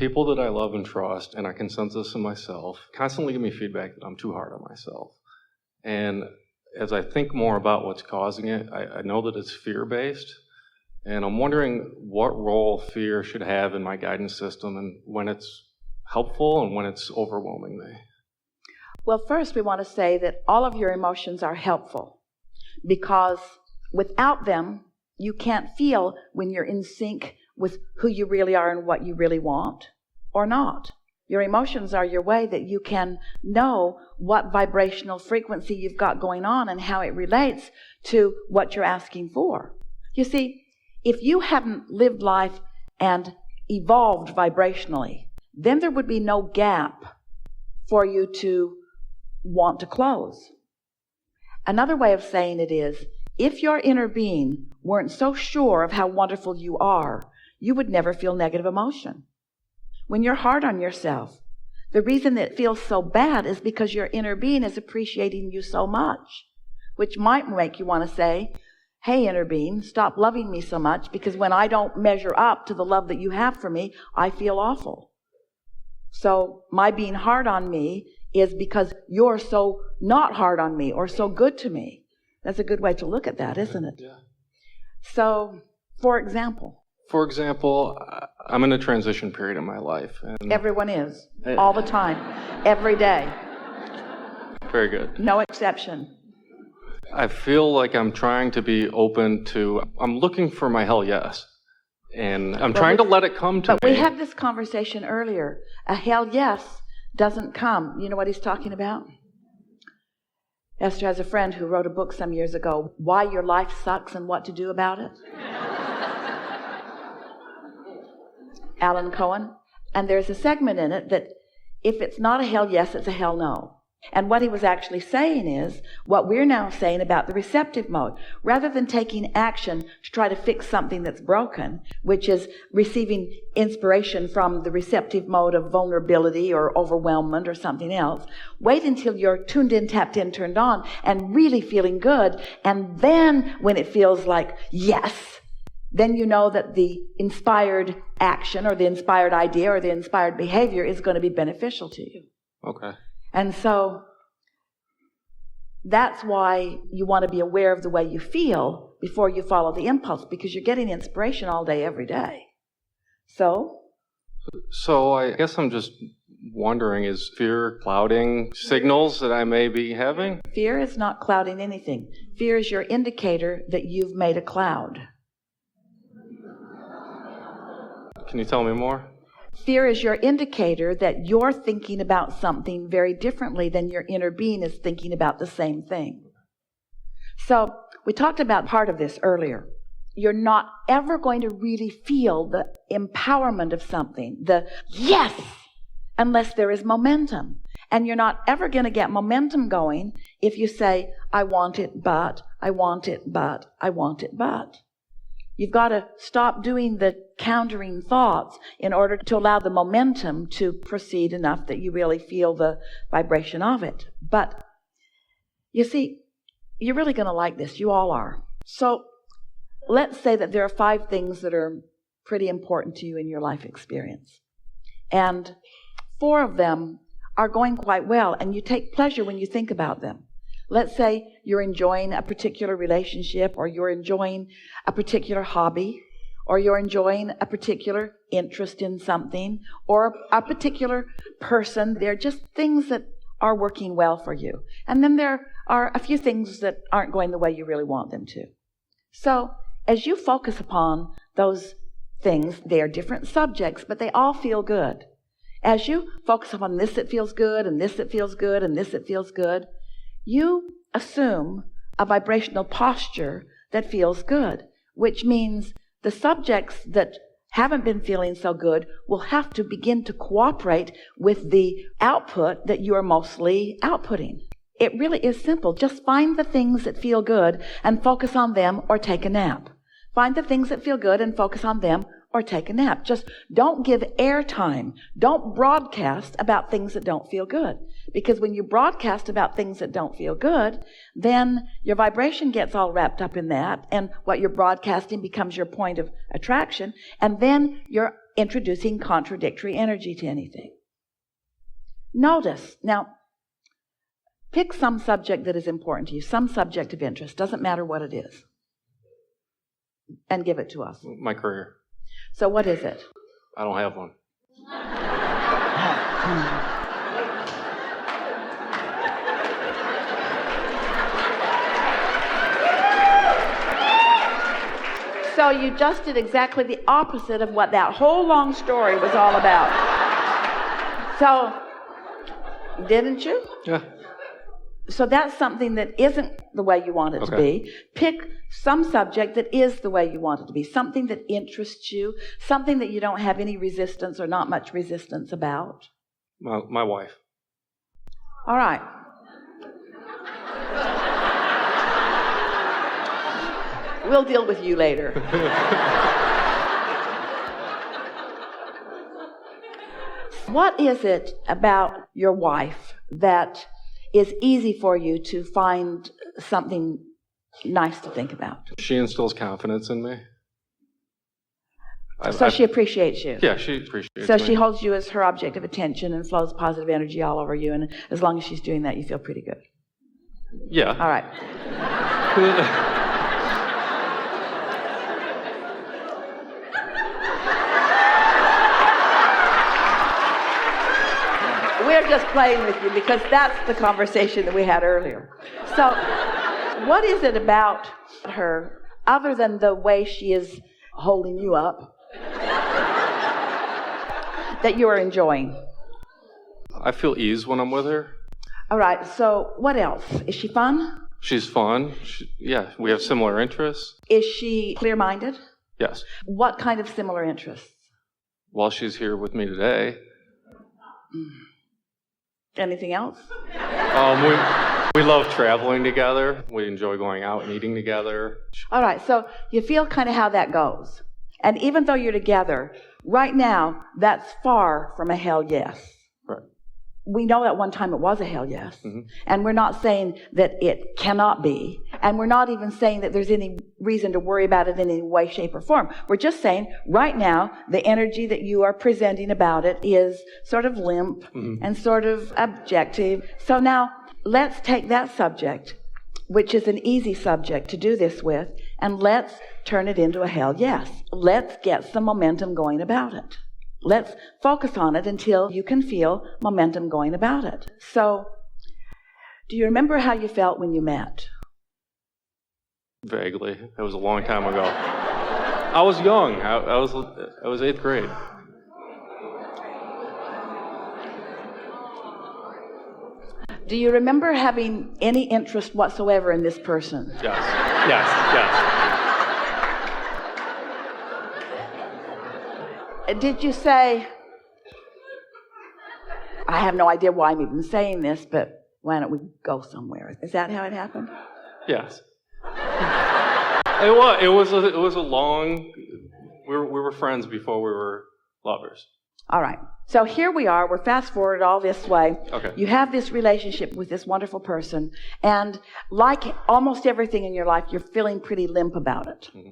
people that I love and trust, and I can sense this in myself, constantly give me feedback that I'm too hard on myself. And as I think more about what's causing it, I know that it's fear-based, and I'm wondering what role fear should have in my guidance system and when it's helpful and when it's overwhelming me. Well, first we want to say that all of your emotions are helpful, because without them, you can't feel when you're in sync with who you really are and what you really want or not. Your emotions are your way that you can know what vibrational frequency you've got going on and how it relates to what you're asking for. You see, if you hadn't lived life and evolved vibrationally, then there would be no gap for you to want to close. Another way of saying it is, if your inner being weren't so sure of how wonderful you are, you would never feel negative emotion. When you're hard on yourself, the reason that it feels so bad is because your inner being is appreciating you so much, which might make you want to say, hey, inner being, stop loving me so much, because when I don't measure up to the love that you have for me, I feel awful. So my being hard on me is because you're so not hard on me or so good to me. That's a good way to look at that, isn't it? Yeah. So, for example, I'm in a transition period in my life. And everyone is, all the time, every day. Very good. No exception. I feel like I'm trying to be open to, I'm looking for my hell yes. And I'm trying to let it come to me. But we had this conversation earlier. A hell yes doesn't come. You know what he's talking about? Esther has a friend who wrote a book some years ago, Why Your Life Sucks and What to Do About It. Alan Cohen. And there's a segment in it that if it's not a hell yes, it's a hell no. And what he was actually saying is what we're now saying about the receptive mode. Rather than taking action to try to fix something that's broken, which is receiving inspiration from the receptive mode of vulnerability or overwhelmment or something else, wait until you're tuned in, tapped in, turned on, and really feeling good. And then when it feels like yes, then you know that the inspired action or the inspired idea or the inspired behavior is going to be beneficial to you. Okay. And so that's why you want to be aware of the way you feel before you follow the impulse, because you're getting inspiration all day, every day. So I guess I'm just wondering, is fear clouding signals that I may be having? Fear is not clouding anything. Fear is your indicator that you've made a cloud. Can you tell me more? Fear is your indicator that you're thinking about something very differently than your inner being is thinking about the same thing. So we talked about part of this earlier. You're not ever going to really feel the empowerment of something, the yes, unless there is momentum. And you're not ever going to get momentum going if you say, I want it, but, I want it, but, I want it, but. You've got to stop doing the countering thoughts in order to allow the momentum to proceed enough that you really feel the vibration of it. But, you see, you're really going to like this. You all are. So, let's say that there are 5 things that are pretty important to you in your life experience. And 4 of them are going quite well, and you take pleasure when you think about them. Let's say you're enjoying a particular relationship, or you're enjoying a particular hobby, or you're enjoying a particular interest in something, or a particular person. They're just things that are working well for you. And then there are a few things that aren't going the way you really want them to. So as you focus upon those things, they are different subjects, but they all feel good. As you focus upon this that feels good, and this that feels good, and this that feels good, you assume a vibrational posture that feels good, which means the subjects that haven't been feeling so good will have to begin to cooperate with the output that you are mostly outputting. It really is simple. Just find the things that feel good and focus on them, or take a nap. Find the things that feel good and focus on them, or take a nap. Just don't give airtime. Don't broadcast about things that don't feel good. Because when you broadcast about things that don't feel good, then your vibration gets all wrapped up in that, and what you're broadcasting becomes your point of attraction, and then your introducing contradictory energy to anything. Notice, now, pick some subject that is important to you, some subject of interest, doesn't matter what it is, and give it to us. My career. So what is it? I don't have one. So you just did exactly the opposite of what that whole long story was all about. So, didn't you? Yeah. So that's something that isn't the way you want it to be. Pick some subject that is the way you want it to be, something that interests you, something that you don't have any resistance or not much resistance about. My wife. All right. We'll deal with you later. What is it about your wife that is easy for you to find something nice to think about? She instills confidence in me. So she appreciates you. Yeah, she appreciates So me. she holds you as her object of attention and flows positive energy all over you, and as long as she's doing that, you feel pretty good. Yeah. All right. We're just playing with you because that's the conversation that we had earlier. So, what is it about her, other than the way she is holding you up, that you are enjoying? I feel ease when I'm with her. All right, so what else? Is she fun? She's fun. Yeah, we have similar interests. Is she clear-minded? Yes. What kind of similar interests? While she's here with me today. Anything else? We love traveling together. We enjoy going out and eating together. All right, so you feel kind of how that goes. And even though you're together, right now, that's far from a hell yes. Right. We know at one time it was a hell yes. Mm-hmm. And we're not saying that it cannot be. And we're not even saying that there's any reason to worry about it in any way, shape, or form. We're just saying right now, the energy that you are presenting about it is sort of limp and sort of objective. So now, let's take that subject, which is an easy subject to do this with, and let's turn it into a hell yes. Let's get some momentum going about it. Let's focus on it until you can feel momentum going about it. So, do you remember how you felt when you met? Vaguely. It was a long time ago. I was young. I was 8th grade. Do you remember having any interest whatsoever in this person? Yes. Did you say, I have no idea why I'm even saying this, but why don't we go somewhere? Is that how it happened? Yes. It was a long. We were friends before we were lovers. All right. So here we are. We're fast forward all this way. Okay. You have this relationship with this wonderful person, and like almost everything in your life, you're feeling pretty limp about it. Mm-hmm.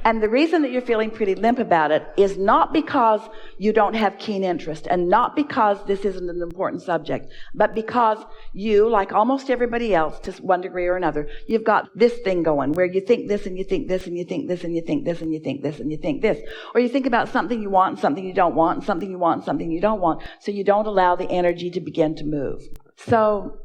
And the reason that you're feeling pretty limp about it is not because you don't have keen interest, and not because this isn't an important subject, but because you, like almost everybody else, to one degree or another, you've got this thing going where you think this and you think this and you think this and you think this and you think this and you think this. Or you think about something you want and something you don't want and something you want and something you don't want, so you don't allow the energy to begin to move. So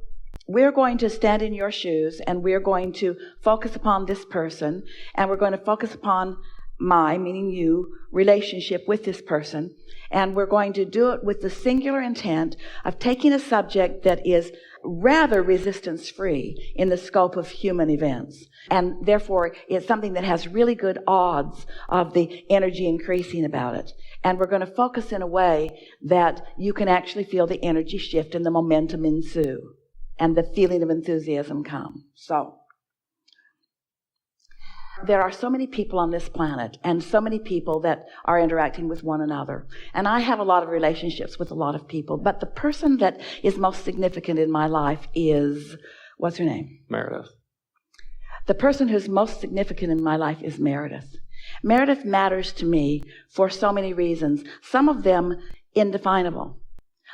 we're going to stand in your shoes, and we're going to focus upon this person, and we're going to focus upon my, meaning you, relationship with this person, and we're going to do it with the singular intent of taking a subject that is rather resistance-free in the scope of human events. And therefore, it's something that has really good odds of the energy increasing about it. And we're going to focus in a way that you can actually feel the energy shift and the momentum ensue and the feeling of enthusiasm come. So, there are so many people on this planet and so many people that are interacting with one another. And I have a lot of relationships with a lot of people, but the person that is most significant in my life is, what's her name? Meredith. The person who's most significant in my life is Meredith. Meredith matters to me for so many reasons, some of them indefinable.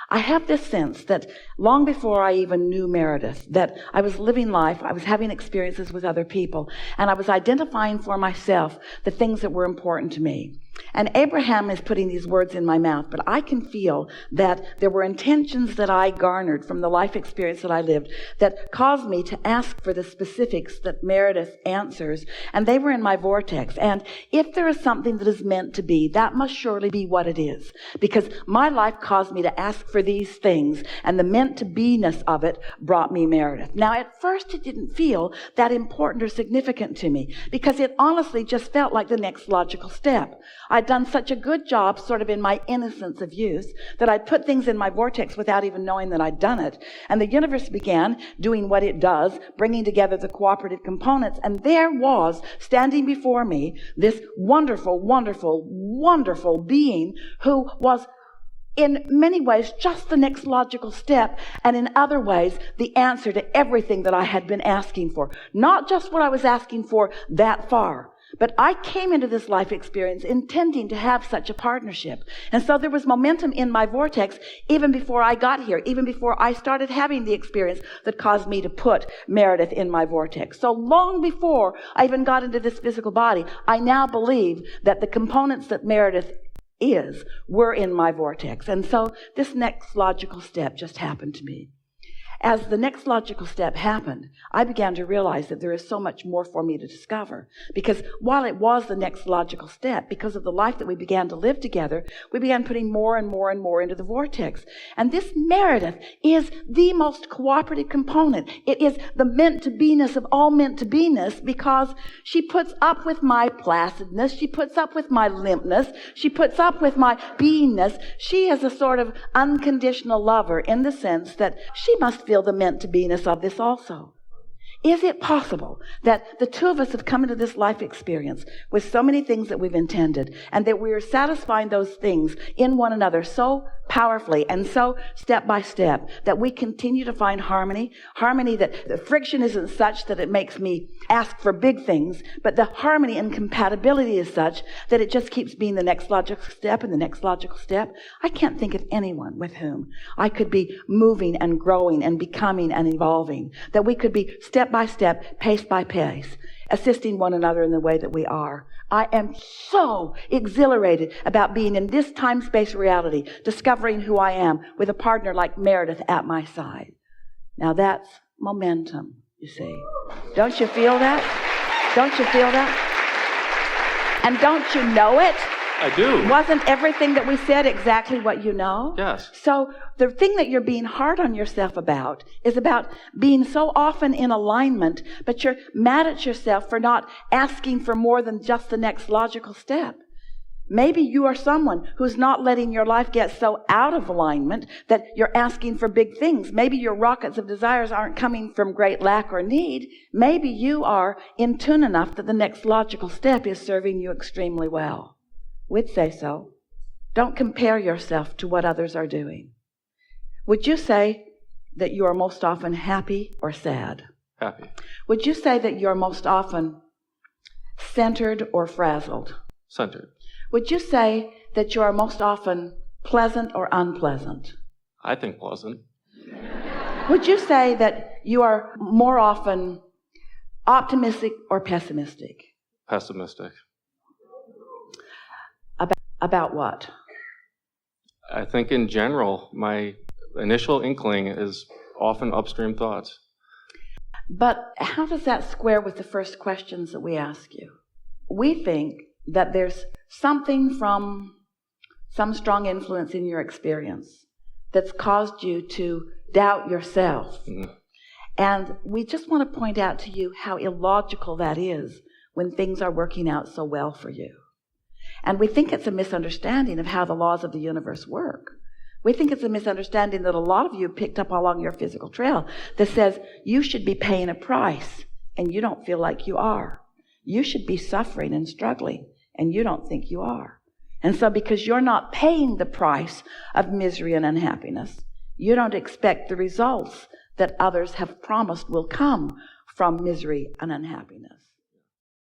I have this sense that long before I even knew Meredith, that I was living life, I was having experiences with other people, and I was identifying for myself the things that were important to me. And Abraham is putting these words in my mouth, but I can feel that there were intentions that I garnered from the life experience that I lived that caused me to ask for the specifics that Meredith answers, and they were in my vortex. And if there is something that is meant to be, that must surely be what it is, because my life caused me to ask for these things, and the meant to be-ness of it brought me Meredith. Now, at first, it didn't feel that important or significant to me, because it honestly just felt like the next logical step. I'd done such a good job, sort of in my innocence of youth, that I'd put things in my vortex without even knowing that I'd done it. And the universe began doing what it does, bringing together the cooperative components. And there was, standing before me, this wonderful, wonderful, wonderful being who was in many ways just the next logical step, and in other ways the answer to everything that I had been asking for. Not just what I was asking for that far, but I came into this life experience intending to have such a partnership. And so there was momentum in my vortex even before I got here, even before I started having the experience that caused me to put Meredith in my vortex. So long before I even got into this physical body, I now believe that the components that Meredith were in my vortex. And so this next logical step just happened to me. As the next logical step happened, I began to realize that there is so much more for me to discover. Because while it was the next logical step, because of the life that we began to live together, we began putting more and more and more into the vortex. And this Meredith is the most cooperative component. It is the meant to be-ness of all meant to be-ness, because she puts up with my placidness. She puts up with my limpness. She puts up with my beingness. She is a sort of unconditional lover in the sense that she must feel the meant to be-ness of this also. Is it possible that the two of us have come into this life experience with so many things that we've intended, and that we are satisfying those things in one another so powerfully and so step by step that we continue to find harmony that the friction isn't such that it makes me ask for big things, but the harmony and compatibility is such that it just keeps being the next logical step and the next logical step? I can't think of anyone with whom I could be moving and growing and becoming and evolving, that we could be step by step, pace by pace, assisting one another in the way that we are. I am so exhilarated about being in this time-space reality, discovering who I am with a partner like Meredith at my side. Now that's momentum, you see. Don't you feel that? Don't you feel that? And don't you know it? I do. Wasn't everything that we said exactly what you know? Yes. So the thing that you're being hard on yourself about is about being so often in alignment, but you're mad at yourself for not asking for more than just the next logical step. Maybe you are someone who's not letting your life get so out of alignment that you're asking for big things. Maybe your rockets of desires aren't coming from great lack or need. Maybe you are in tune enough that the next logical step is serving you extremely well. We'd say so. Don't compare yourself to what others are doing. Would you say that you are most often happy or sad? Happy. Would you say that you're most often centered or frazzled? Centered. Would you say that you are most often pleasant or unpleasant? I think pleasant. Would you say that you are more often optimistic or pessimistic? Pessimistic. About what? I think in general, my initial inkling is often upstream thoughts. But how does that square with the first questions that we ask you? We think that there's something from some strong influence in your experience that's caused you to doubt yourself. Mm-hmm. And we just want to point out to you how illogical that is when things are working out so well for you. And we think it's a misunderstanding of how the laws of the universe work. We think it's a misunderstanding that a lot of you picked up along your physical trail that says you should be paying a price and you don't feel like you are. You should be suffering and struggling and you don't think you are. And so because you're not paying the price of misery and unhappiness, you don't expect the results that others have promised will come from misery and unhappiness.